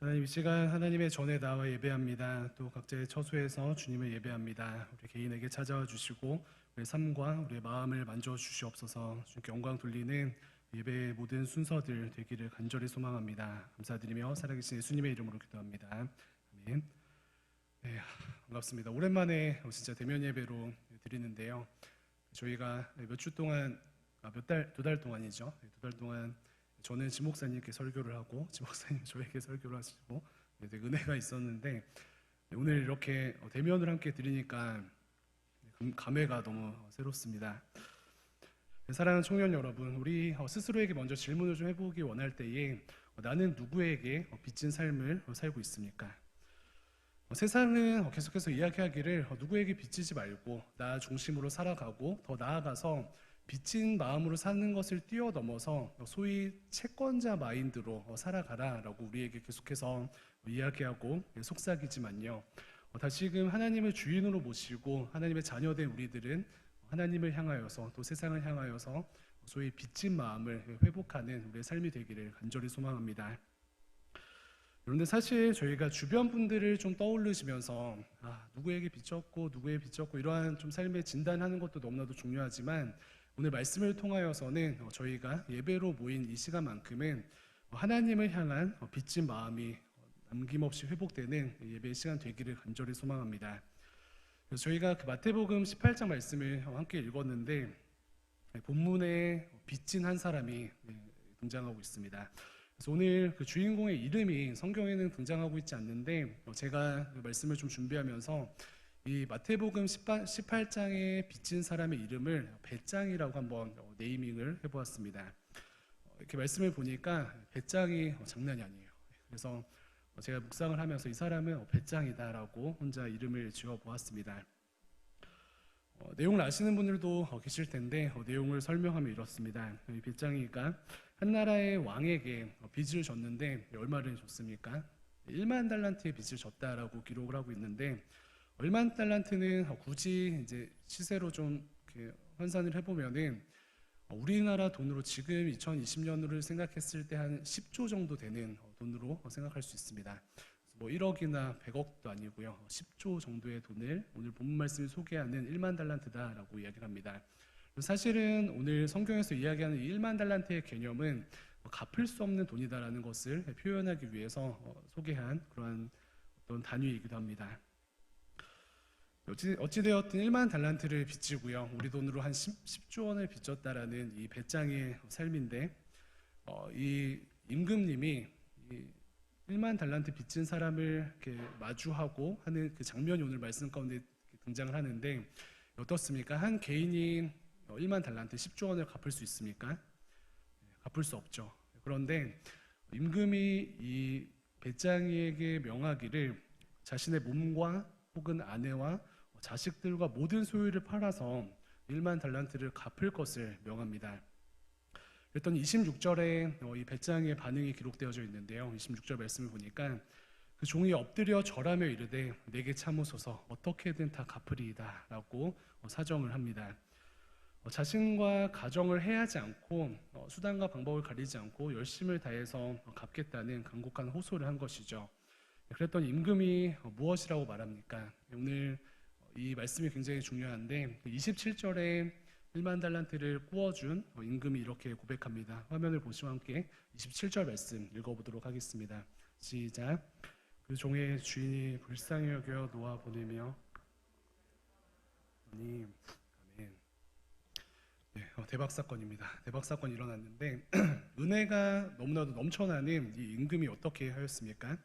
하나님, 이 시간 하나님의 전에 나와 예배합니다. 또 각자의 처소에서 주님을 예배합니다. 우리 개인에게 찾아와 주시고 우리의 삶과 우리의 마음을 만져 주시옵소서. 주님께 영광 돌리는 예배의 모든 순서들 되기를 간절히 소망합니다. 감사드리며 살아계신 예수님의 이름으로 기도합니다. 아멘. 네, 반갑습니다. 오랜만에 진짜 대면 예배로 드리는데요. 저희가 몇 주 동안, 두 달 동안이죠. 두 달 동안 저는 지 목사님께 설교를 하고 지 목사님 저에게 설교를 하시고 되게 은혜가 있었는데, 오늘 이렇게 대면을 함께 드리니까 감회가 너무 새롭습니다. 사랑하는 청년 여러분, 우리 스스로에게 먼저 질문을 좀 해보기 원할 때에 나는 누구에게 빚진 삶을 살고 있습니까? 세상은 계속해서 이야기하기를 누구에게 빚지지 말고 나 중심으로 살아가고, 더 나아가서 빚진 마음으로 사는 것을 뛰어넘어서 소위 채권자 마인드로 살아가라라고 우리에게 계속해서 이야기하고 속삭이지만요, 다시금 하나님을 주인으로 모시고 하나님의 자녀된 우리들은 하나님을 향하여서 또 세상을 향하여서 소위 빚진 마음을 회복하는 우리의 삶이 되기를 간절히 소망합니다. 그런데 사실 저희가 주변 분들을 좀 떠올리시면서 누구에게 빚졌고 누구에 빚졌고 이러한 좀 삶의 진단하는 것도 너무나도 중요하지만, 오늘 말씀을 통하여서는 저희가 예배로 모인 이 시간만큼은 하나님을 향한 빚진 마음이 남김없이 회복되는 예배의 시간 되기를 간절히 소망합니다. 그래서 저희가 그 마태복음 18장 말씀을 함께 읽었는데, 본문에 빚진 한 사람이 등장하고 있습니다. 그래서 오늘 그 주인공의 이름이 성경에는 등장하고 있지 않는데, 제가 그 말씀을 좀 준비하면서 이 마태복음 18장에 빚진 사람의 이름을 배짱이라고 한번 네이밍을 해보았습니다. 이렇게 말씀을 보니까 배짱이 장난이 아니에요. 그래서 제가 묵상을 하면서 이 사람은 배짱이다라고 혼자 이름을 지어보았습니다. 내용을 아시는 분들도 계실 텐데 내용을 설명하면 이렇습니다. 이 배짱이가 한 나라의 왕에게 빚을 졌는데 얼마를 줬습니까? 1만 달란트의 빚을 졌다라고 기록을 하고 있는데, 1만 달란트는 굳이 이제 시세로 좀 환산을 해보면은 우리나라 돈으로 지금 2020년으로 생각했을 때 한 10조 정도 되는 돈으로 생각할 수 있습니다. 뭐 1억이나 100억도 아니고요, 10조 정도의 돈을 오늘 본문 말씀이 소개하는 1만 달란트다라고 이야기를 합니다. 사실은 오늘 성경에서 이야기하는 이 1만 달란트의 개념은 갚을 수 없는 돈이다라는 것을 표현하기 위해서 소개한 그러한 어떤 단위이기도 합니다. 어찌되었든 1만 달란트를 빚지고요, 우리 돈으로 한 10조 원을 빚졌다라는 이 배짱의 삶인데, 이 임금님이 이 1만 달란트 빚진 사람을 이렇게 마주하고 하는 그 장면이 오늘 말씀 가운데 등장을 하는데, 어떻습니까? 한 개인이 1만 달란트 10조 원을 갚을 수 있습니까? 갚을 수 없죠. 그런데 임금이 이 배짱이에게 명하기를 자신의 몸과 혹은 아내와 자식들과 모든 소유를 팔아서 1만 달란트를 갚을 것을 명합니다. 그랬더니 26절에 이 배짱이의 반응이 기록되어져 있는데요, 26절 말씀을 보니까 그 종이 엎드려 절하며 이르되 내게 참으소서, 어떻게든 다 갚으리이다 라고 사정을 합니다. 자신과 가정을 해하지 않고 수단과 방법을 가리지 않고 열심을 다해서 갚겠다는 간곡한 호소를 한 것이죠. 그랬더니 임금이 무엇이라고 말합니까? 오늘 이 말씀이 굉장히 중요한데, 27절에 1만 달란트를 꾸어준 임금이 이렇게 고백합니다. 화면을 보시면 함께 27절 말씀 읽어보도록 하겠습니다. 시작. 그 종의 주인이 불쌍히 여겨 놓아 보내며 아멘. 네, 대박 사건입니다. 대박 사건이 일어났는데 은혜가 너무나도 넘쳐나는 이 임금이 어떻게 하였습니까?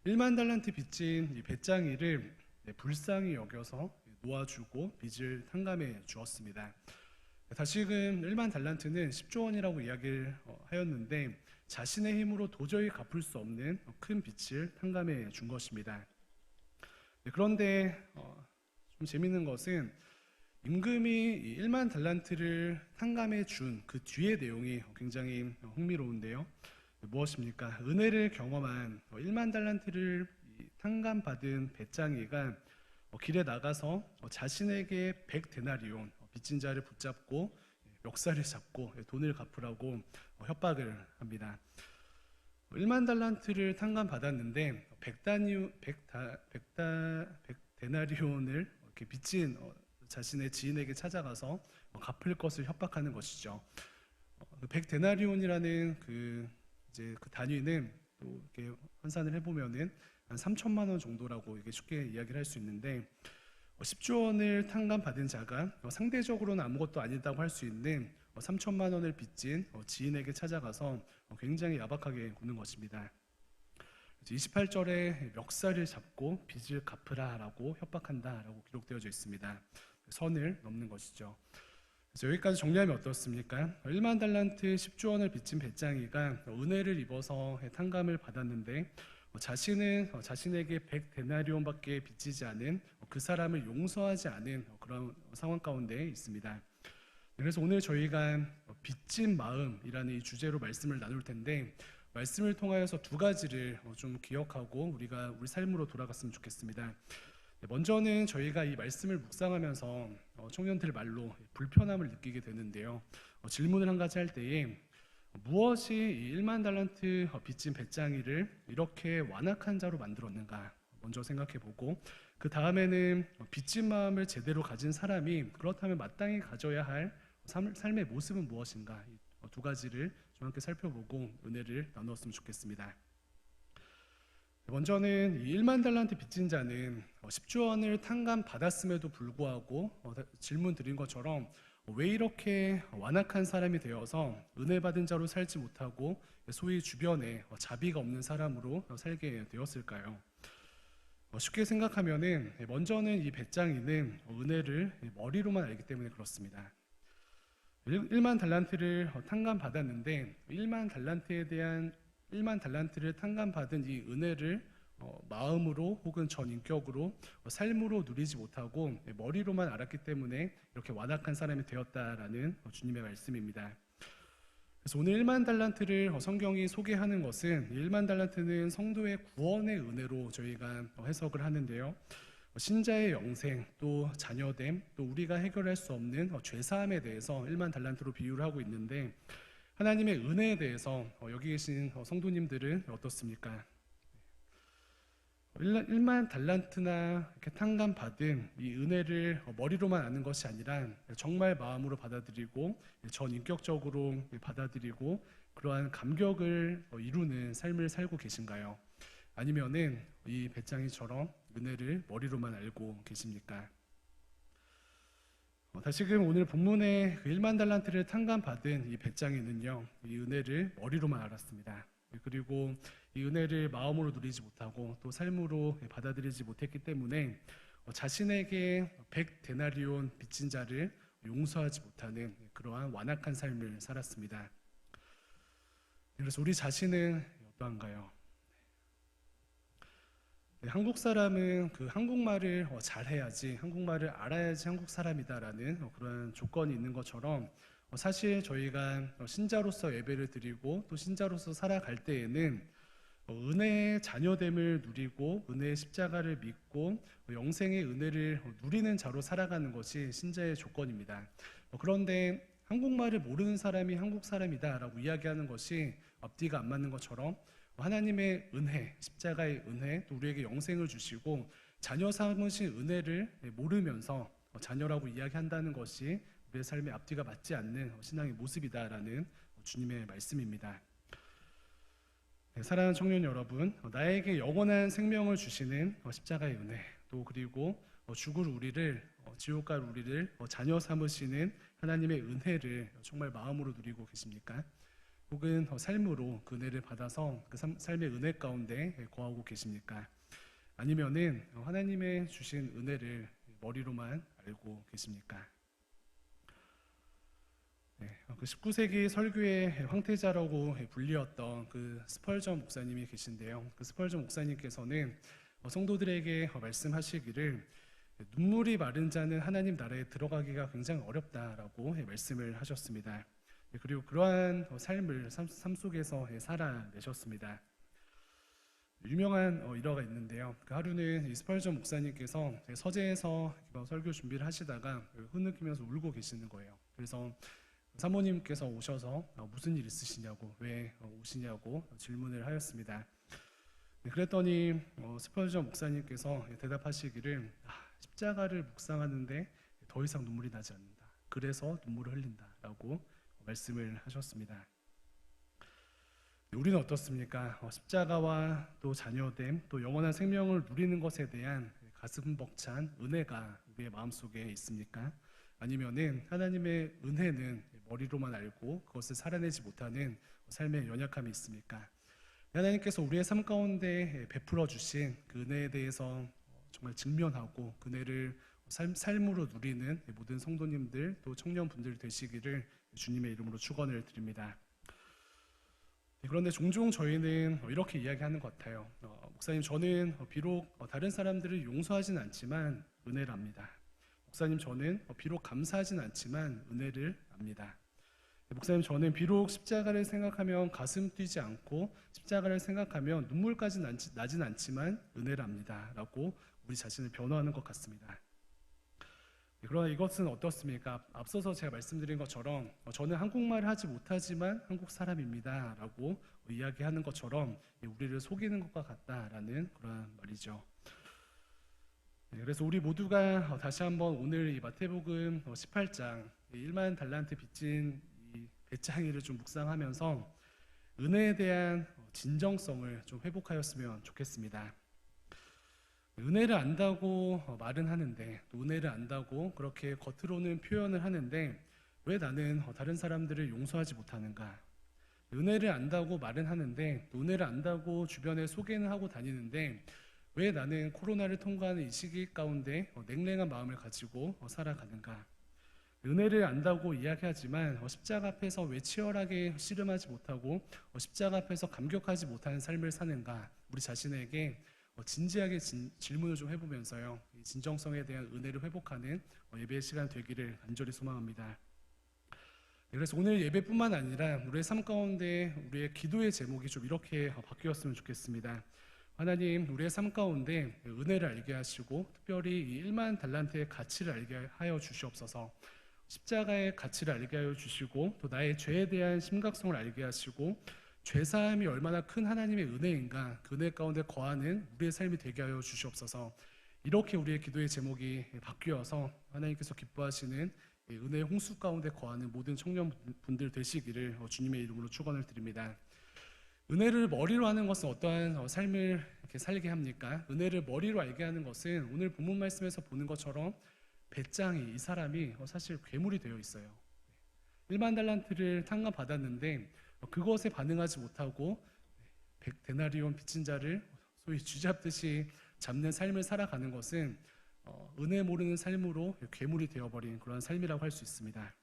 1만 달란트 빚진 이 배짱이를 불쌍히 여겨서 놓아주고 빚을 탕감해 주었습니다. 다시금 1만 달란트는 10조 원이라고 이야기를 하였는데, 자신의 힘으로 도저히 갚을 수 없는 큰 빚을 탕감해 준 것입니다. 그런데 좀 재밌는 것은 임금이 1만 달란트를 탕감해 준 그 뒤의 내용이 굉장히 흥미로운데요. 무엇입니까? 은혜를 경험한 1만 달란트를 탕감받은 배짱이가 길에 나가서 자신에게 100데나리온 빚진 자를 붙잡고 멱살을 잡고 돈을 갚으라고 협박을 합니다. 1만 달란트를 탕감받았는데 100데나리온을 이렇게 빚진 자신의 지인에게 찾아가서 갚을 것을 협박하는 것이죠. 100데나리온이라는 이제 그 단위는 또 이렇게 환산을 해보면은 한 3천만 원 정도라고 이게 쉽게 이야기를 할 수 있는데 10조 원을 탕감받은 자가 상대적으로는 아무것도 아니다고 할 수 있는 3천만 원을 빚진 지인에게 찾아가서 굉장히 야박하게 구는 것입니다. 28절에 멱살을 잡고 빚을 갚으라라고 협박한다라고 기록되어져 있습니다. 선을 넘는 것이죠. 그래서 여기까지 정리하면 어떻습니까? 1만 달란트 10조 원을 빚진 벳장이가 은혜를 입어서 탕감을 받았는데 자신은 자신에게 100데나리온밖에 빚지지 않은 그 사람을 용서하지 않은 그런 상황 가운데 있습니다. 그래서 오늘 저희가 빚진 마음이라는 이 주제로 말씀을 나눌 텐데 말씀을 통하여서 두 가지를 좀 기억하고 우리가 우리 삶으로 돌아갔으면 좋겠습니다. 먼저는 저희가 이 말씀을 묵상하면서 청년들 말로 불편함을 느끼게 되는데요. 질문을 한 가지 할 때에 무엇이 이 1만 달란트 빚진 벳장이를 이렇게 완악한 자로 만들었는가 먼저 생각해보고 그 다음에는 빚진 마음을 제대로 가진 사람이 그렇다면 마땅히 가져야 할 삶의 모습은 무엇인가 이 두 가지를 좀 함께 살펴보고 은혜를 나누었으면 좋겠습니다. 먼저는 이 1만 달란트 빚진 자는 10조 원을 탕감받았음에도 불구하고 질문 드린 것처럼 왜 이렇게 완악한 사람이 되어서 은혜 받은 자로 살지 못하고 소위 주변에 자비가 없는 사람으로 살게 되었을까요? 쉽게 생각하면은 먼저는 이 벳장이는 은혜를 머리로만 알기 때문에 그렇습니다. 1만 달란트를 탕감받았는데 1만 달란트를 탕감받은 이 은혜를 마음으로 혹은 전 인격으로 삶으로 누리지 못하고 머리로만 알았기 때문에 이렇게 완악한 사람이 되었다라는 주님의 말씀입니다. 그래서 오늘 1만 달란트를 성경이 소개하는 것은 1만 달란트는 성도의 구원의 은혜로 저희가 해석을 하는데요. 신자의 영생, 또 자녀됨, 또 우리가 해결할 수 없는 죄사함에 대해서 1만 달란트로 비유를 하고 있는데 하나님의 은혜에 대해서 여기 계신 성도님들은 어떻습니까? 1만 달란트나 이렇게 탕감받은 이 은혜를 머리로만 아는 것이 아니라 정말 마음으로 받아들이고 전 인격적으로 받아들이고 그러한 감격을 이루는 삶을 살고 계신가요? 아니면은 이 벳장이처럼 은혜를 머리로만 알고 계십니까? 다시금 오늘 본문의 1만 달란트를 탕감받은 이 벳장이는요, 이 은혜를 머리로만 알았습니다. 그리고 이 은혜를 마음으로 누리지 못하고 또 삶으로 받아들이지 못했기 때문에 자신에게 100데나리온 빚진 자를 용서하지 못하는 그러한 완악한 삶을 살았습니다. 그래서 우리 자신은 어떠한가요? 한국 사람은 그 한국말을 잘해야지, 한국말을 알아야지 한국 사람이다라는 그런 조건이 있는 것처럼 사실 저희가 신자로서 예배를 드리고 또 신자로서 살아갈 때에는 은혜의 자녀됨을 누리고 은혜의 십자가를 믿고 영생의 은혜를 누리는 자로 살아가는 것이 신자의 조건입니다. 그런데 한국말을 모르는 사람이 한국 사람이다라고 이야기하는 것이 앞뒤가 안 맞는 것처럼 하나님의 은혜, 십자가의 은혜, 또 우리에게 영생을 주시고 자녀 삼으신 은혜를 모르면서 자녀라고 이야기한다는 것이 우리의 삶의 앞뒤가 맞지 않는 신앙의 모습이다라는 주님의 말씀입니다. 사랑하는 청년 여러분, 나에게 영원한 생명을 주시는 십자가의 은혜, 또 그리고 죽을 우리를, 지옥 갈 우리를 자녀 삼으시는 하나님의 은혜를 정말 마음으로 누리고 계십니까? 혹은 삶으로 그 은혜를 받아서 그 삶의 은혜 가운데 거하고 계십니까? 아니면은 하나님의 주신 은혜를 머리로만 알고 계십니까? 그 19세기 설교의 황태자라고 불리었던 그 스펄전 목사님이 계신데요. 그 스펄전 목사님께서는 성도들에게 말씀하시기를 눈물이 마른 자는 하나님 나라에 들어가기가 굉장히 어렵다라고 말씀을 하셨습니다. 그리고 그러한 삶을 삶 속에서 살아내셨습니다. 유명한 일화가 있는데요. 그 하루는 이 스펄전 목사님께서 서재에서 설교 준비를 하시다가 흐느끼면서 울고 계시는 거예요. 그래서 사모님께서 오셔서 무슨 일 있으시냐고, 왜 오시냐고 질문을 하였습니다. 네, 그랬더니 스펄전 목사님께서 대답하시기를 십자가를 묵상하는데 더 이상 눈물이 나지 않는다. 그래서 눈물을 흘린다라고 말씀을 하셨습니다. 네, 우리는 어떻습니까? 십자가와 또 자녀됨, 또 영원한 생명을 누리는 것에 대한 가슴 벅찬 은혜가 우리의 마음속에 있습니까? 아니면은 하나님의 은혜는 머리로만 알고 그것을 살아내지 못하는 삶의 연약함이 있습니까? 하나님께서 우리의 삶 가운데 베풀어 주신 그 은혜에 대해서 정말 직면하고 그 은혜를 삶으로 누리는 모든 성도님들 또 청년분들 되시기를 주님의 이름으로 축원을 드립니다. 그런데 종종 저희는 이렇게 이야기하는 것 같아요. 목사님, 저는 비록 다른 사람들을 용서하진 않지만 은혜를 압니다. 목사님, 저는 비록 감사하진 않지만 은혜를 압니다. 목사님, 저는 비록 십자가를 생각하면 가슴 뛰지 않고 십자가를 생각하면 눈물까지 나진 않지만 은혜를 압니다 라고 우리 자신을 변호하는 것 같습니다. 그러나 이것은 어떻습니까? 앞서서 제가 말씀드린 것처럼 저는 한국말을 하지 못하지만 한국 사람입니다 라고 이야기하는 것처럼 우리를 속이는 것과 같다라는 그런 말이죠. 그래서 우리 모두가 다시 한번 오늘 이 마태복음 18장 1만 달란트 빚진 이 배짱이를 좀 묵상하면서 은혜에 대한 진정성을 좀 회복하였으면 좋겠습니다. 은혜를 안다고 말은 하는데, 또 은혜를 안다고 그렇게 겉으로는 표현을 하는데 왜 나는 다른 사람들을 용서하지 못하는가? 은혜를 안다고 말은 하는데, 또 은혜를 안다고 주변에 소개는 하고 다니는데 왜 나는 코로나를 통과하는 이 시기 가운데 냉랭한 마음을 가지고 살아가는가? 은혜를 안다고 이야기하지만 십자가 앞에서 왜 치열하게 씨름하지 못하고 십자가 앞에서 감격하지 못하는 삶을 사는가? 우리 자신에게 진지하게 질문을 좀 해보면서요, 이 진정성에 대한 은혜를 회복하는 예배 시간 되기를 간절히 소망합니다. 그래서 오늘 예배뿐만 아니라 우리의 삶 가운데 우리의 기도의 제목이 좀 이렇게 바뀌었으면 좋겠습니다. 하나님, 우리의 삶 가운데 은혜를 알게 하시고 특별히 이 1만 달란트의 가치를 알게 하여 주시옵소서. 십자가의 가치를 알게 하여 주시고 또 나의 죄에 대한 심각성을 알게 하시고 죄사함이 얼마나 큰 하나님의 은혜인가, 그 은혜 가운데 거하는 우리의 삶이 되게 하여 주시옵소서. 이렇게 우리의 기도의 제목이 바뀌어서 하나님께서 기뻐하시는 은혜의 홍수 가운데 거하는 모든 청년분들 되시기를 주님의 이름으로 축원을 드립니다. 은혜를 머리로 하는 것은 어떠한 삶을 이렇게 살게 합니까? 은혜를 머리로 알게 하는 것은 오늘 본문 말씀에서 보는 것처럼 배짱이, 이 사람이 사실 괴물이 되어 있어요. 1만 달란트를 탕감받았는데 그것에 반응하지 못하고 100데나리온 빚진 자를 소위 쥐잡듯이 잡는 삶을 살아가는 것은 은혜 모르는 삶으로 괴물이 되어버린 그런 삶이라고 할 수 있습니다.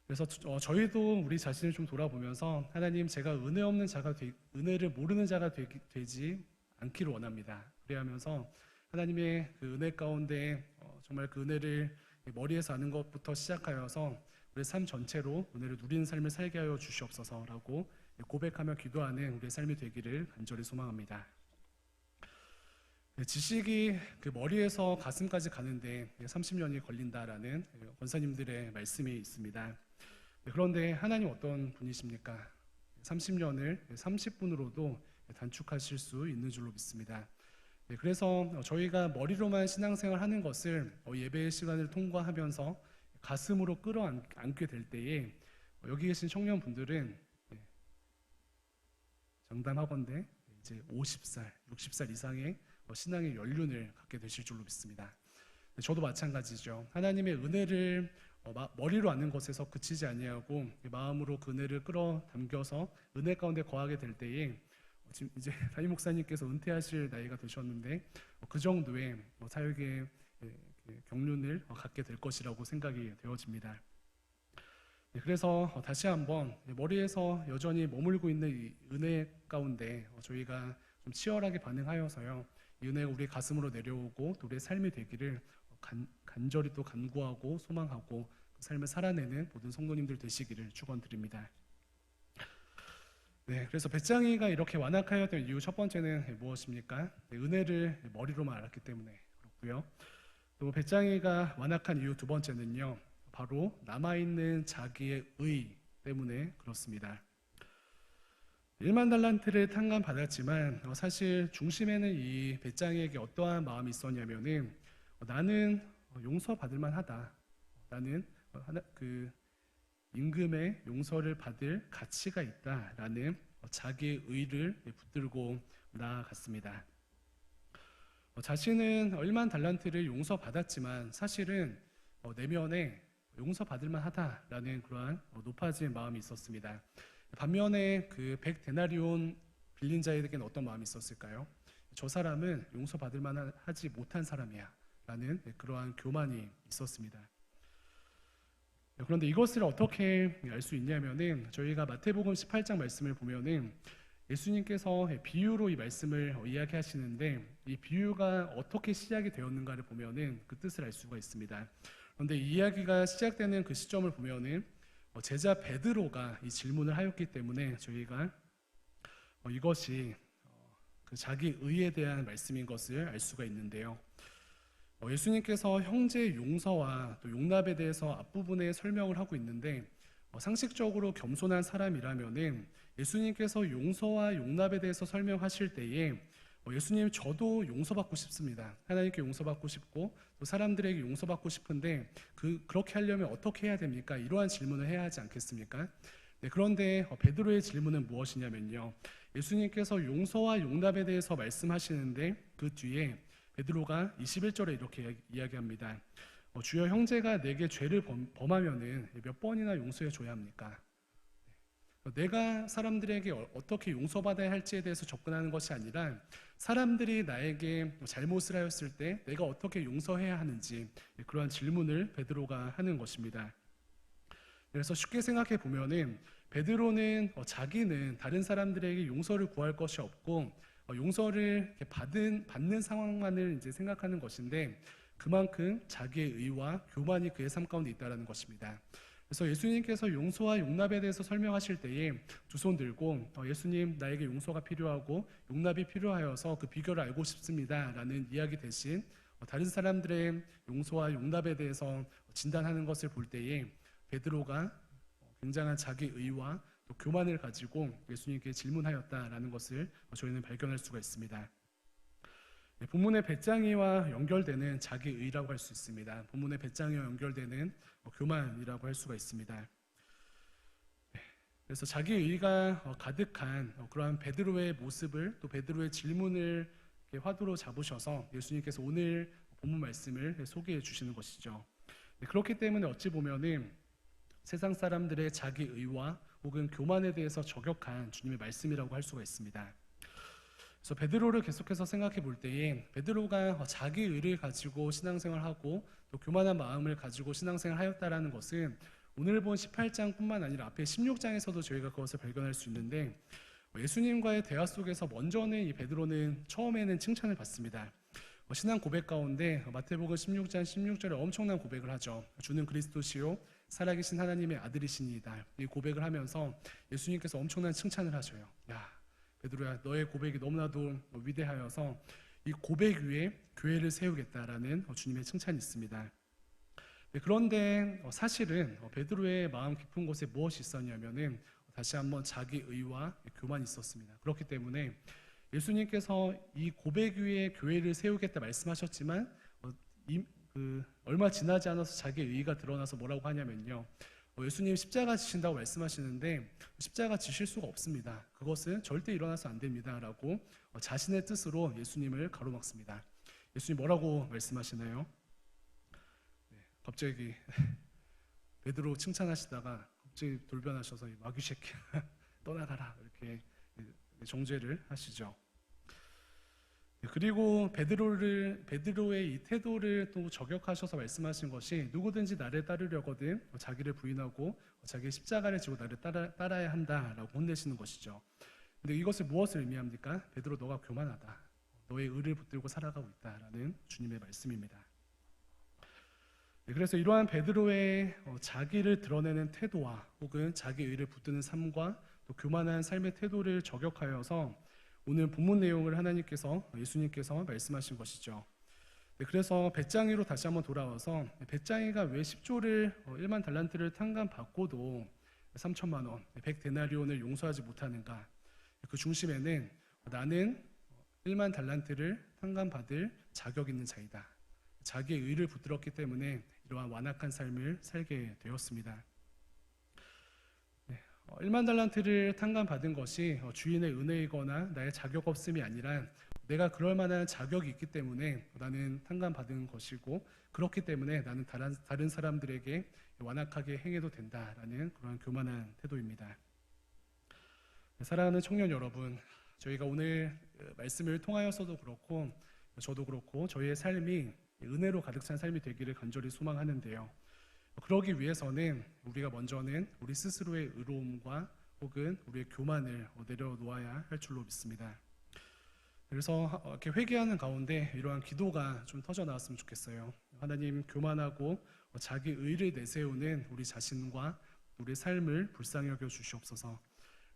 그래서 저희도 우리 자신을 좀 돌아보면서 하나님, 제가 은혜 없는 자가 은혜를 모르는 자가 되지 않기를 원합니다. 그래야 하면서 하나님의 그 은혜 가운데 정말 그 은혜를 머리에서 아는 것부터 시작하여서 우리 삶 전체로 은혜를 누리는 삶을 살게 하여 주시옵소서라고 고백하며 기도하는 우리의 삶이 되기를 간절히 소망합니다. 지식이 그 머리에서 가슴까지 가는데 30년이 걸린다라는 권사님들의 말씀이 있습니다. 그런데 하나님 어떤 분이십니까? 30년을 30분으로도 단축하실 수 있는 줄로 믿습니다. 그래서 저희가 머리로만 신앙생활 하는 것을 예배의 시간을 통과하면서 가슴으로 끌어안게 될 때에 여기 계신 청년분들은 장담하건대 이제 50살, 60살 이상의 신앙의 연륜을 갖게 되실 줄로 믿습니다. 저도 마찬가지죠. 하나님의 은혜를 머리로 아는 것에서 그치지 아니하고 마음으로 그 은혜를 끌어당겨서 은혜 가운데 거하게 될 때에 지금 이제 담임 목사님께서 은퇴하실 나이가 되셨는데 그 정도의 사역의 경륜을 갖게 될 것이라고 생각이 되어집니다. 그래서 다시 한번 머리에서 여전히 머물고 있는 이 은혜 가운데 저희가 좀 치열하게 반응하여서요, 이 은혜가 우리 가슴으로 내려오고 또 우리의 삶이 되기를 간절히 또 간구하고 소망하고 그 삶을 살아내는 모든 성도님들 되시기를 축원드립니다. 네, 그래서 배짱이가 이렇게 완악하였던 이유 첫 번째는 무엇입니까? 은혜를 머리로만 알았기 때문에 그렇고요. 또 배짱이가 완악한 이유 두 번째는요, 바로 남아있는 자기의 의 때문에 그렇습니다. 1만 달란트를 탕감받았지만 사실 중심에는 이 배짱이에게 어떠한 마음이 있었냐면은 나는 용서받을 만하다. 나는 그 임금의 용서를 받을 가치가 있다라는 자기의 의를 붙들고 나아갔습니다. 자신은 1만 달란트를 용서받았지만 사실은 내면에 용서받을 만하다라는 그러한 높아진 마음이 있었습니다. 반면에 그 100데나리온 빌린 자에게는 어떤 마음이 있었을까요? 저 사람은 용서받을 만하지 못한 사람이야 라는 그러한 교만이 있었습니다. 그런데 이것을 어떻게 알 수 있냐면은 저희가 마태복음 18장 말씀을 보면은 예수님께서 비유로 이 말씀을 이야기하시는데 이 비유가 어떻게 시작이 되었는가를 보면은 그 뜻을 알 수가 있습니다. 그런데 이 이야기가 시작되는 그 시점을 보면은 제자 베드로가 이 질문을 하였기 때문에 저희가 이것이 그 자기 의에 대한 말씀인 것을 알 수가 있는데요. 예수님께서 형제 용서와 또 용납에 대해서 앞부분에 설명을 하고 있는데 상식적으로 겸손한 사람이라면은 예수님께서 용서와 용납에 대해서 설명하실 때에 예수님 저도 용서받고 싶습니다. 하나님께 용서받고 싶고 또 사람들에게 용서받고 싶은데 그렇게 하려면 어떻게 해야 됩니까? 이러한 질문을 해야 하지 않겠습니까? 네, 그런데 베드로의 질문은 무엇이냐면요. 예수님께서 용서와 용납에 대해서 말씀하시는데 그 뒤에 베드로가 21절에 이렇게 이야기합니다. 주여 형제가 내게 죄를 범하면은 몇 번이나 용서해 줘야 합니까? 내가 사람들에게 어떻게 용서받아야 할지에 대해서 접근하는 것이 아니라 사람들이 나에게 잘못을 하였을 때 내가 어떻게 용서해야 하는지 그러한 질문을 베드로가 하는 것입니다. 그래서 쉽게 생각해 보면은 베드로는 자기는 다른 사람들에게 용서를 구할 것이 없고 용서를 받는 상황만을 이제 생각하는 것인데 그만큼 자기의 의와 교만이 그의 삶 가운데 있다는 것입니다. 그래서 예수님께서 용서와 용납에 대해서 설명하실 때에 두 손 들고 예수님 나에게 용서가 필요하고 용납이 필요하여서 그 비결을 알고 싶습니다 라는 이야기 대신 다른 사람들의 용서와 용납에 대해서 진단하는 것을 볼 때에 베드로가 굉장한 자기 의와 또 교만을 가지고 예수님께 질문하였다라는 것을 저희는 발견할 수가 있습니다. 본문의 배짱이와 연결되는 자기 의라고 할 수 있습니다. 본문의 배짱이와 연결되는 교만이라고 할 수가 있습니다. 그래서 자기 의가 가득한 그러한 베드로의 모습을 또 베드로의 질문을 화두로 잡으셔서 예수님께서 오늘 본문 말씀을 소개해 주시는 것이죠. 그렇기 때문에 어찌 보면은 세상 사람들의 자기 의와 혹은 교만에 대해서 저격한 주님의 말씀이라고 할 수가 있습니다. 그래서 베드로를 계속해서 생각해 볼 때에 베드로가 자기 의를 가지고 신앙생활하고 또 교만한 마음을 가지고 신앙생활 하였다라는 것은 오늘 본 18장뿐만 아니라 앞에 16장에서도 저희가 그것을 발견할 수 있는데 예수님과의 대화 속에서 먼저는 이 베드로는 처음에는 칭찬을 받습니다. 신앙 고백 가운데 마태복음 16장 16절에 엄청난 고백을 하죠. 주는 그리스도시요 살아계신 하나님의 아들이시니이다. 이 고백을 하면서 예수님께서 엄청난 칭찬을 하셔요. 야 베드로야 너의 고백이 너무나도 위대하여서 이 고백 위에 교회를 세우겠다라는 주님의 칭찬이 있습니다. 그런데 사실은 베드로의 마음 깊은 곳에 무엇이 있었냐면은 다시 한번 자기 의와 교만이 있었습니다. 그렇기 때문에 예수님께서 이 고백 위에 교회를 세우겠다 말씀하셨지만 얼마 지나지 않아서 자기의 의가 드러나서 뭐라고 하냐면요. 예수님 십자가 지신다고 말씀하시는데 십자가 지실 수가 없습니다. 그것은 절대 일어나서 안 됩니다 라고 자신의 뜻으로 예수님을 가로막습니다. 예수님 뭐라고 말씀하시나요? 갑자기 베드로 칭찬하시다가 갑자기 돌변하셔서 마귀 새끼야 떠나가라 이렇게 정죄를 하시죠. 그리고 베드로의 이 태도를 또 저격하셔서 말씀하신 것이 누구든지 나를 따르려거든 자기를 부인하고 자기의 십자가를 지고 나를 따라야 한다라고 혼내시는 것이죠. 근데 이것을 무엇을 의미합니까? 베드로 너가 교만하다. 너의 의를 붙들고 살아가고 있다라는 주님의 말씀입니다. 그래서 이러한 베드로의 자기를 드러내는 태도와 혹은 자기 의를 붙드는 삶과 또 교만한 삶의 태도를 저격하여서 오늘 본문 내용을 하나님께서 예수님께서 말씀하신 것이죠. 네, 그래서 벳장이로 다시 한번 돌아와서 벳장이가 왜 10조를 1만 달란트를 탕감받고도 3천만 원, 100데나리온을 용서하지 못하는가? 그 중심에는 나는 1만 달란트를 탕감받을 자격 있는 자이다. 자기의 의를 붙들었기 때문에 이러한 완악한 삶을 살게 되었습니다. 1만 달란트를 탕감받은 것이 주인의 은혜이거나 나의 자격 없음이 아니라 내가 그럴 만한 자격이 있기 때문에 나는 탕감받은 것이고, 그렇기 때문에 나는 다른 사람들에게 완악하게 행해도 된다라는 그런 교만한 태도입니다. 사랑하는 청년 여러분, 저희가 오늘 말씀을 통하여서도 그렇고 저도 그렇고 저희의 삶이 은혜로 가득 찬 삶이 되기를 간절히 소망하는데요. 그러기 위해서는 우리가 먼저는 우리 스스로의 의로움과 혹은 우리의 교만을 내려놓아야 할 줄로 믿습니다. 그래서 이렇게 회개하는 가운데 이러한 기도가 좀 터져 나왔으면 좋겠어요. 하나님, 교만하고 자기 의를 내세우는 우리 자신과 우리 삶을 불쌍히 여겨 주시옵소서.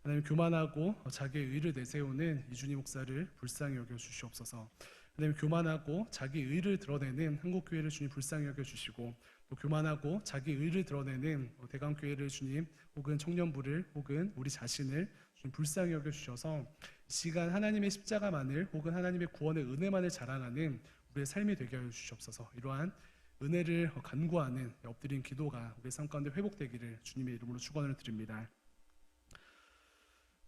하나님, 교만하고 자기의 의를 내세우는 이준희 목사를 불쌍히 여겨 주시옵소서. 하나님, 교만하고 자기 의를 드러내는 한국교회를 주님 불쌍히 여겨 주시고, 또 교만하고 자기 의를 드러내는 대강교회를 주님, 혹은 청년부를, 혹은 우리 자신을 주님 불쌍히 여겨 주셔서 이 시간 하나님의 십자가만을, 혹은 하나님의 구원의 은혜만을 자랑하는 우리의 삶이 되게 하여 주시옵소서. 이러한 은혜를 간구하는 엎드린 기도가 우리의 삶 가운데 회복되기를 주님의 이름으로 축원을 드립니다.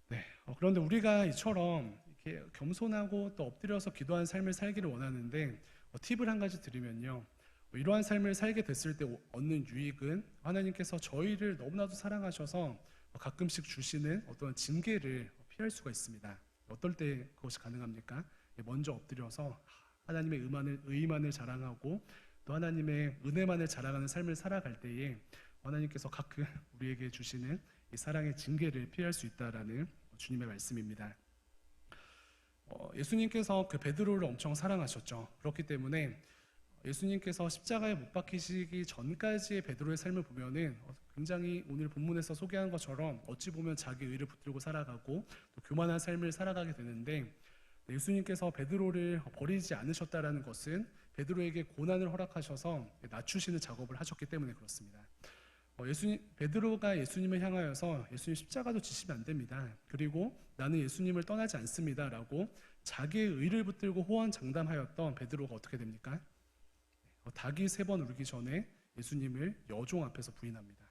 네, 그런데 우리가 이처럼 이렇게 겸손하고 또 엎드려서 기도하는 삶을 살기를 원하는데 팁을 한 가지 드리면요, 이러한 삶을 살게 됐을 때 얻는 유익은 하나님께서 저희를 너무나도 사랑하셔서 가끔씩 주시는 어떤 징계를 피할 수가 있습니다. 어떨 때 그것이 가능합니까? 먼저 엎드려서 하나님의 의만을 자랑하고 또 하나님의 은혜만을 자랑하는 삶을 살아갈 때에 하나님께서 가끔 우리에게 주시는 이 사랑의 징계를 피할 수 있다라는 주님의 말씀입니다. 예수님께서 그 베드로를 엄청 사랑하셨죠. 그렇기 때문에 예수님께서 십자가에 못 박히시기 전까지의 베드로의 삶을 보면은 굉장히 오늘 본문에서 소개한 것처럼 어찌 보면 자기 의를 붙들고 살아가고 또 교만한 삶을 살아가게 되는데, 예수님께서 베드로를 버리지 않으셨다라는 것은 베드로에게 고난을 허락하셔서 낮추시는 작업을 하셨기 때문에 그렇습니다. 베드로가 예수님을 향하여서 예수님 십자가도 지시면 안 됩니다. 그리고 나는 예수님을 떠나지 않습니다라고 자기의 의를 붙들고 호언장담하였던 베드로가 어떻게 됩니까? 닭이 3번 울기 전에 예수님을 여종 앞에서 부인합니다.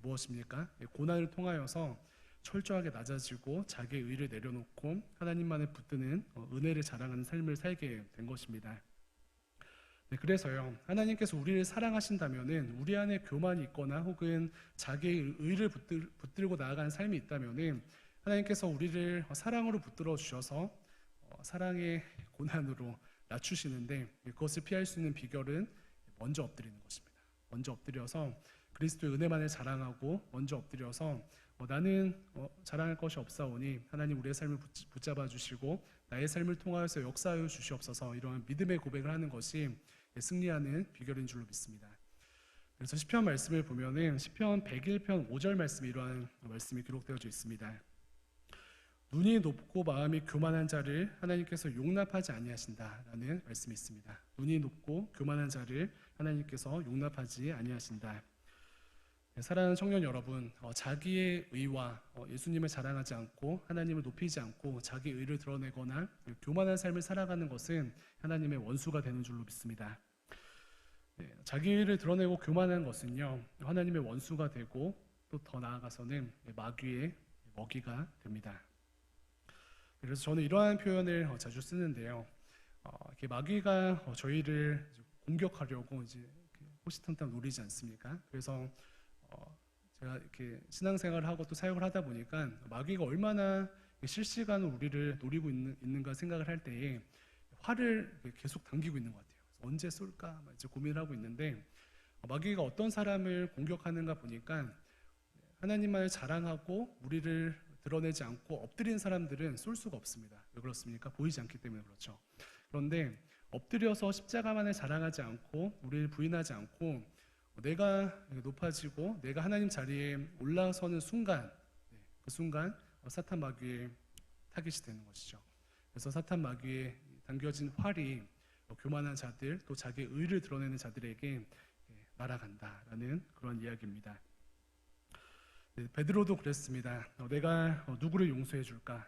무엇입니까? 고난을 통하여서 철저하게 낮아지고 자기의 의를 내려놓고 하나님만을 붙드는 은혜를 자랑하는 삶을 살게 된 것입니다. 네, 그래서요, 하나님께서 우리를 사랑하신다면은, 우리 안에 교만이 있거나 혹은 자기의 의를 붙들고 나아가는 삶이 있다면은 하나님께서 우리를 사랑으로 붙들어 주셔서 사랑의 고난으로 낮추시는데, 그것을 피할 수 있는 비결은 먼저 엎드리는 것입니다. 먼저 엎드려서 그리스도의 은혜만을 자랑하고 먼저 엎드려서 나는 자랑할 것이 없사오니 하나님 우리의 삶을 붙잡아 주시고 나의 삶을 통하여서 역사하여 주시옵소서, 이러한 믿음의 고백을 하는 것이 승리하는 비결인 줄로 믿습니다. 그래서 시편 말씀을 보면은 시편 101편 5절 말씀에 이러한 말씀이 기록되어져 있습니다. 눈이 높고 마음이 교만한 자를 하나님께서 용납하지 아니하신다라는 말씀이 있습니다. 눈이 높고 교만한 자를 하나님께서 용납하지 아니하신다. 사랑하는 청년 여러분, 자기의 의와 예수님을 자랑하지 않고 하나님을 높이지 않고 자기 의를 드러내거나 교만한 삶을 살아가는 것은 하나님의 원수가 되는 줄로 믿습니다. 자기 의를 드러내고 교만한 것은요, 하나님의 원수가 되고 또 더 나아가서는 마귀의 먹이가 됩니다. 그래서 저는 이러한 표현을 자주 쓰는데요, 이렇게 마귀가 저희를 공격하려고 이제 호시탐탐 노리지 않습니까? 그래서 제가 이렇게 신앙생활을 하고 또 사역을 하다 보니까 마귀가 얼마나 실시간으로 우리를 노리고 있는가 생각을 할 때에 활을 계속 당기고 있는 것 같아요. 언제 쏠까 이제 고민을 하고 있는데, 마귀가 어떤 사람을 공격하는가 보니까 하나님만을 자랑하고 우리를 드러내지 않고 엎드린 사람들은 쏠 수가 없습니다. 왜 그렇습니까? 보이지 않기 때문에 그렇죠. 그런데 엎드려서 십자가만을 자랑하지 않고 우리를 부인하지 않고 내가 높아지고 내가 하나님 자리에 올라서는 순간, 그 순간 사탄 마귀의 타깃이 되는 것이죠. 그래서 사탄 마귀에 당겨진 활이 교만한 자들, 또 자기의 의를 드러내는 자들에게 날아간다라는 그런 이야기입니다. 베드로도 그랬습니다. 내가 누구를 용서해 줄까?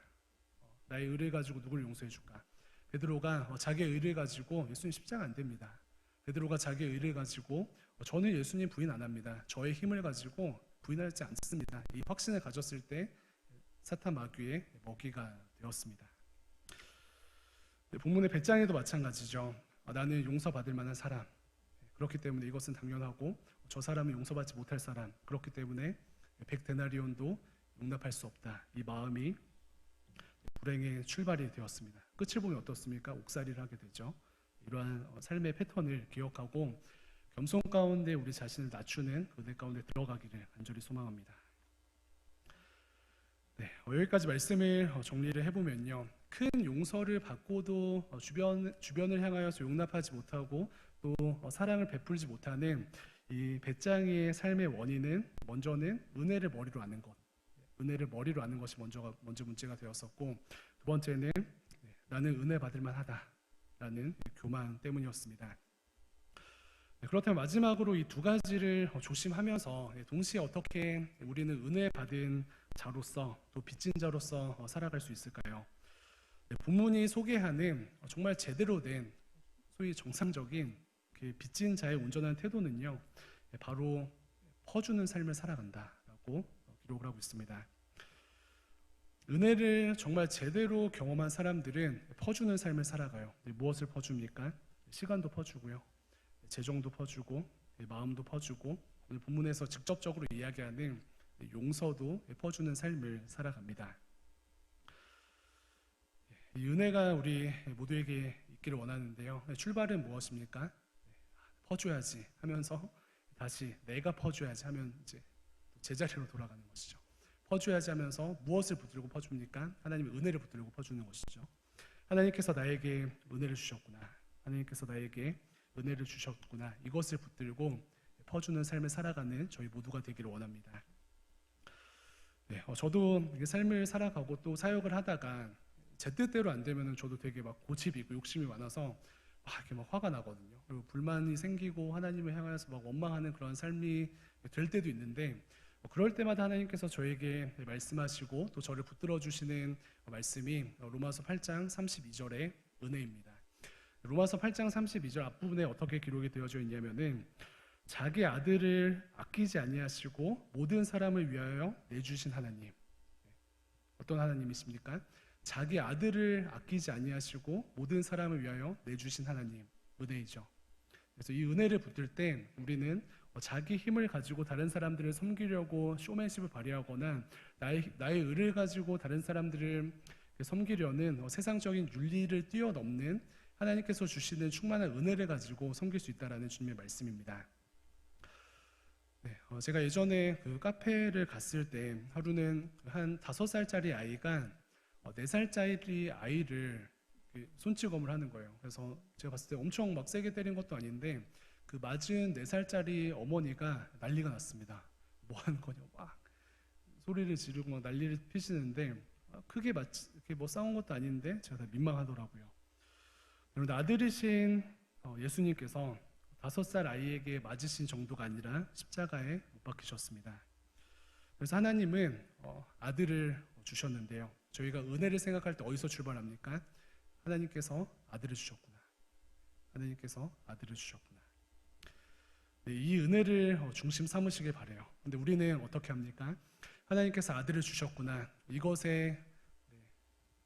나의 의를 가지고 누구를 용서해 줄까? 베드로가 자기의 의를 가지고 예수님 십자가 안 됩니다. 베드로가 자기의 의를 가지고 저는 예수님 부인 안 합니다. 저의 힘을 가지고 부인하지 않습니다. 이 확신을 가졌을 때 사탄 마귀의 먹이가 되었습니다. 본문의 배짱에도 마찬가지죠. 나는 용서받을 만한 사람, 그렇기 때문에 이것은 당연하고 저 사람은 용서받지 못할 사람, 그렇기 때문에 100데나리온도 용납할 수 없다. 이 마음이 불행의 출발이 되었습니다. 끝을 보면 어떻습니까? 옥살이를 하게 되죠. 이러한 삶의 패턴을 기억하고 겸손 가운데 우리 자신을 낮추는 은혜 가운데 들어가기를 간절히 소망합니다. 여기까지 말씀을 정리를 해보면요, 큰 용서를 받고도 주변을 향하여서 용납하지 못하고 또 사랑을 베풀지 못하는 이 배짱이의 삶의 원인은 먼저는 은혜를 머리로 아는 것, 은혜를 머리로 아는 것이 먼저 문제가 되었었고, 두 번째는 나는 은혜 받을 만하다라는 교만 때문이었습니다. 그렇다면 마지막으로 이 두 가지를 조심하면서 동시에 어떻게 우리는 은혜 받은 자로서 또 빚진 자로서 살아갈 수 있을까요? 본문이 소개하는 정말 제대로 된 소위 정상적인 빚진 자의 온전한 태도는요, 바로 퍼주는 삶을 살아간다라고 기록을 하고 있습니다. 은혜를 정말 제대로 경험한 사람들은 퍼주는 삶을 살아가요. 무엇을 퍼줍니까? 시간도 퍼주고요, 재정도 퍼주고, 마음도 퍼주고, 오늘 본문에서 직접적으로 이야기하는 용서도 퍼주는 삶을 살아갑니다. 이 은혜가 우리 모두에게 있기를 원하는데요, 출발은 무엇입니까? 퍼줘야지 하면서 다시 내가 퍼줘야지 하면 이제 제자리로 돌아가는 것이죠. 퍼줘야지 하면서 무엇을 붙들고 퍼줍니까? 하나님의 은혜를 붙들고 퍼주는 것이죠. 하나님께서 나에게 은혜를 주셨구나, 하나님께서 나에게 은혜를 주셨구나, 이것을 붙들고 퍼주는 삶을 살아가는 저희 모두가 되기를 원합니다. 저도 삶을 살아가고 또 사역을 하다가 제 뜻대로 안 되면 저도 되게 막 고집이고 욕심이 많아서 이렇게 막 화가 나거든요. 그리고 불만이 생기고 하나님을 향해서 막 원망하는 그런 삶이 될 때도 있는데, 그럴 때마다 하나님께서 저에게 말씀하시고 또 저를 붙들어 주시는 말씀이 로마서 8장 32절의 은혜입니다. 로마서 8장 32절 앞부분에 어떻게 기록이 되어져 있냐면은, 자기 아들을 아끼지 아니하시고 모든 사람을 위하여 내주신 하나님. 어떤 하나님이십니까? 자기 아들을 아끼지 아니하시고 모든 사람을 위하여 내주신 하나님, 은혜이죠. 그래서 이 은혜를 붙들 때 우리는 자기 힘을 가지고 다른 사람들을 섬기려고 쇼맨십을 발휘하거나 나의 의를 가지고 다른 사람들을 섬기려는 세상적인 윤리를 뛰어넘는 하나님께서 주시는 충만한 은혜를 가지고 섬길 수 있다는 주님의 말씀입니다. 제가 예전에 그 카페를 갔을 때 하루는 한 5살짜리 아이가 4살짜리 아이를 손찌검을 하는 거예요. 그래서 제가 봤을 때 엄청 막 세게 때린 것도 아닌데 그 맞은 4살짜리 어머니가 난리가 났습니다. 뭐 하는 거냐, 막 소리를 지르고 막 난리를 피시는데, 크게 이렇게 뭐 싸운 것도 아닌데 제가 다 민망하더라고요. 그런데 아들이신 예수님께서 5살 아이에게 맞으신 정도가 아니라 십자가에 못 박히셨습니다. 그래서 하나님은 아들을 주셨는데요, 저희가 은혜를 생각할 때 어디서 출발합니까? 하나님께서 아들을 주셨구나, 하나님께서 아들을 주셨구나. 이 은혜를 중심 삼으시길 바라요. 근데 우리는 어떻게 합니까? 하나님께서 아들을 주셨구나, 이것에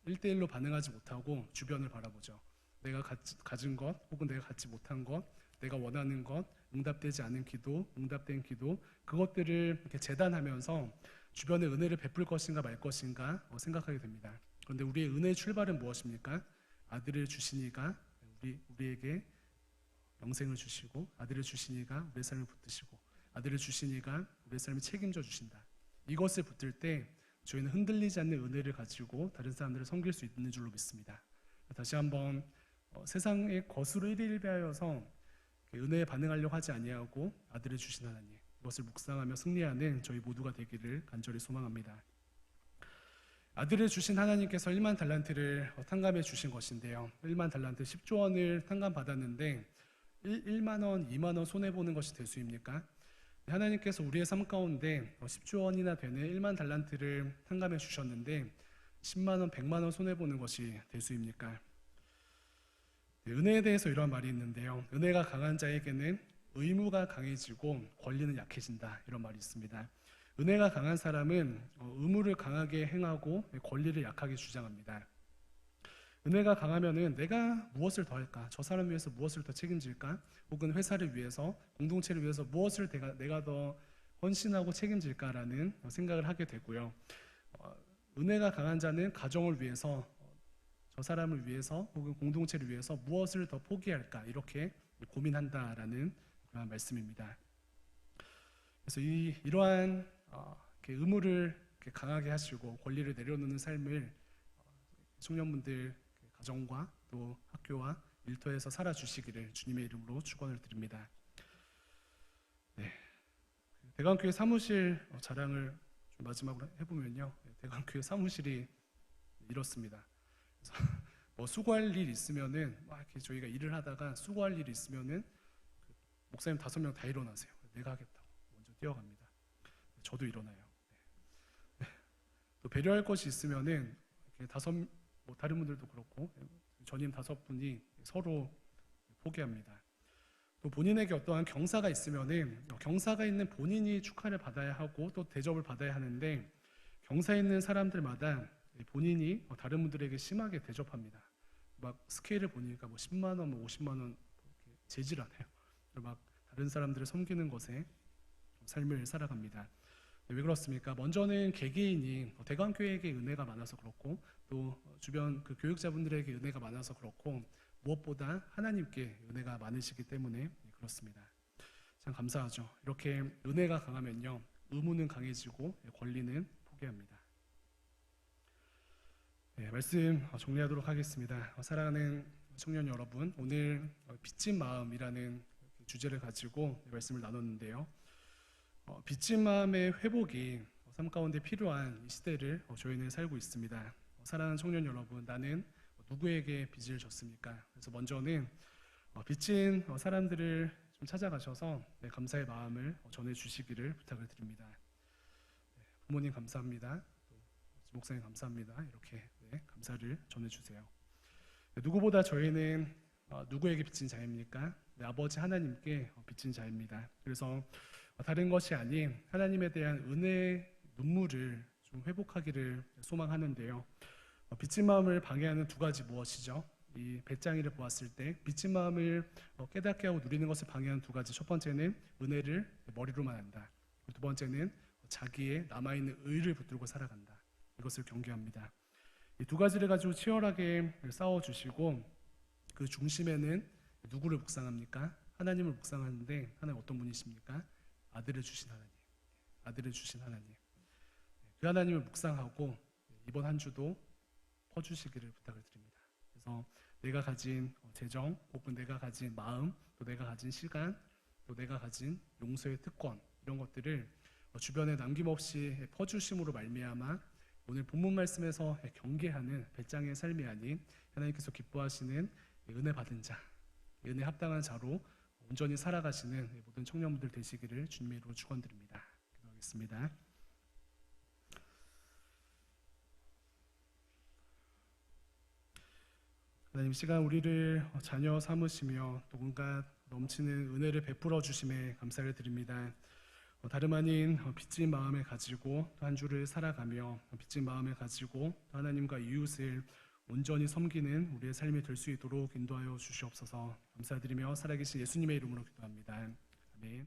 1대1로 반응하지 못하고 주변을 바라보죠. 내가 가진 것, 혹은 내가 갖지 못한 것, 내가 원하는 것, 응답되지 않은 기도, 응답된 기도, 그것들을 이렇게 재단하면서 주변에 은혜를 베풀 것인가 말 것인가 생각하게 됩니다. 그런데 우리의 은혜의 출발은 무엇입니까? 아들을 주시니가 우리에게 영생을 주시고, 아들을 주시니가 우리의 삶을 붙드시고, 아들을 주시니가 우리의 삶을 책임져 주신다. 이것을 붙들 때 저희는 흔들리지 않는 은혜를 가지고 다른 사람들을 섬길 수 있는 줄로 믿습니다. 다시 한번 세상의 것으로 일일비하여서 은혜에 반응하려고 하지 아니하고 아들을 주신 하나님, 이것을 묵상하며 승리하는 저희 모두가 되기를 간절히 소망합니다. 아들을 주신 하나님께서 1만 달란트를 탕감해 주신 것인데요. 1만 달란트 10조 원을 탕감받았는데 1만 원, 2만 원 손해 보는 것이 대수입니까? 하나님께서 우리의 삶 가운데 10조 원이나 되는 1만 달란트를 탕감해 주셨는데 10만 원, 100만 원 손해 보는 것이 대수입니까? 은혜에 대해서 이런 말이 있는데요. 은혜가 강한 자에게는 의무가 강해지고 권리는 약해진다. 이런 말이 있습니다. 은혜가 강한 사람은 의무를 강하게 행하고 권리를 약하게 주장합니다. 은혜가 강하면은 내가 무엇을 더 할까? 저 사람을 위해서 무엇을 더 책임질까? 혹은 회사를 위해서, 공동체를 위해서 무엇을 내가 더 헌신하고 책임질까라는 생각을 하게 되고요. 은혜가 강한 자는 가정을 위해서, 저 사람을 위해서 혹은 공동체를 위해서 무엇을 더 포기할까? 이렇게 고민한다라는 그런 말씀입니다. 그래서 이러한 의무를 강하게 하시고 권리를 내려놓는 삶을 청년분들 가정과 또 학교와 일터에서 살아주시기를 주님의 이름으로 축원을 드립니다. 네. 대강교회 사무실 자랑을 좀 마지막으로 해보면요. 대강교회 사무실이 이렇습니다. 뭐 수고할 일 있으면은 막 이렇게 저희가 일을 하다가 수고할 일 있으면은 목사님 5명 다 일어나세요. 내가 하겠다고 먼저 뛰어갑니다. 저도 일어나요. 네. 또 배려할 것이 있으면은 다른 분들도 그렇고 전임 5분이 서로 포기합니다. 또 본인에게 어떠한 경사가 있으면은 경사가 있는 본인이 축하를 받아야 하고 또 대접을 받아야 하는데 경사 있는 사람들마다 본인이 다른 분들에게 심하게 대접합니다. 막 스케일을 보니까 뭐 10만 원, 50만 원 재질하네요. 막 다른 사람들을 섬기는 것에 삶을 살아갑니다. 왜 그렇습니까? 먼저는 개개인이 대강교회에게 은혜가 많아서 그렇고 또 주변 그 교육자분들에게 은혜가 많아서 그렇고 무엇보다 하나님께 은혜가 많으시기 때문에 그렇습니다. 참 감사하죠. 이렇게 은혜가 강하면요 의무는 강해지고 권리는 포기합니다. 네, 말씀 정리하도록 하겠습니다. 사랑하는 청년 여러분, 오늘 빚진 마음이라는 주제를 가지고 말씀을 나눴는데요. 빚진 마음의 회복이 삶 가운데 필요한 이 시대를 저희는 살고 있습니다. 사랑하는 청년 여러분, 나는 누구에게 빚을 졌습니까? 그래서 먼저는 빚진 사람들을 좀 찾아가셔서 감사의 마음을 전해주시기를 부탁을 드립니다. 부모님 감사합니다. 목사님 감사합니다. 이렇게 감사를 전해주세요. 누구보다 저희는 누구에게 빚진 자입니까? 아버지 하나님께 빚진 자입니다. 그래서 다른 것이 아닌 하나님에 대한 은혜의 눈물을 좀 회복하기를 소망하는데요. 빚진 마음을 방해하는 두 가지 무엇이죠? 이 배짱이를 보았을 때 빚진 마음을 깨닫게 하고 누리는 것을 방해하는 두 가지. 첫 번째는 은혜를 머리로만 한다. 두 번째는 자기의 남아있는 의를 붙들고 살아간다. 이것을 경계합니다. 이 두 가지를 가지고 치열하게 싸워주시고 그 중심에는 누구를 묵상합니까? 하나님을 묵상하는데 하나님 어떤 분이십니까? 아들을 주신 하나님. 아들을 주신 하나님. 그 하나님을 묵상하고 이번 한 주도 퍼주시기를 부탁을 드립니다. 그래서 내가 가진 재정 혹은 내가 가진 마음 또 내가 가진 시간 또 내가 가진 용서의 특권 이런 것들을 주변에 남김없이 퍼주심으로 말미암아 오늘 본문 말씀에서 경계하는 배짱의 삶이 아닌 하나님께서 기뻐하시는 은혜 받은 자, 은혜 합당한 자로 온전히 살아가시는 모든 청년분들 되시기를 주님의 이름으로 축원드립니다. 기도하겠습니다. 하나님 시간 우리를 자녀 삼으시며 누군가 넘치는 은혜를 베풀어 주심에 감사를 드립니다. 다름 아닌 빚진 마음을 가지고 또 한 주를 살아가며 빚진 마음을 가지고 하나님과 이웃을 온전히 섬기는 우리의 삶이 될 수 있도록 인도하여 주시옵소서. 감사드리며 살아계신 예수님의 이름으로 기도합니다. 아멘.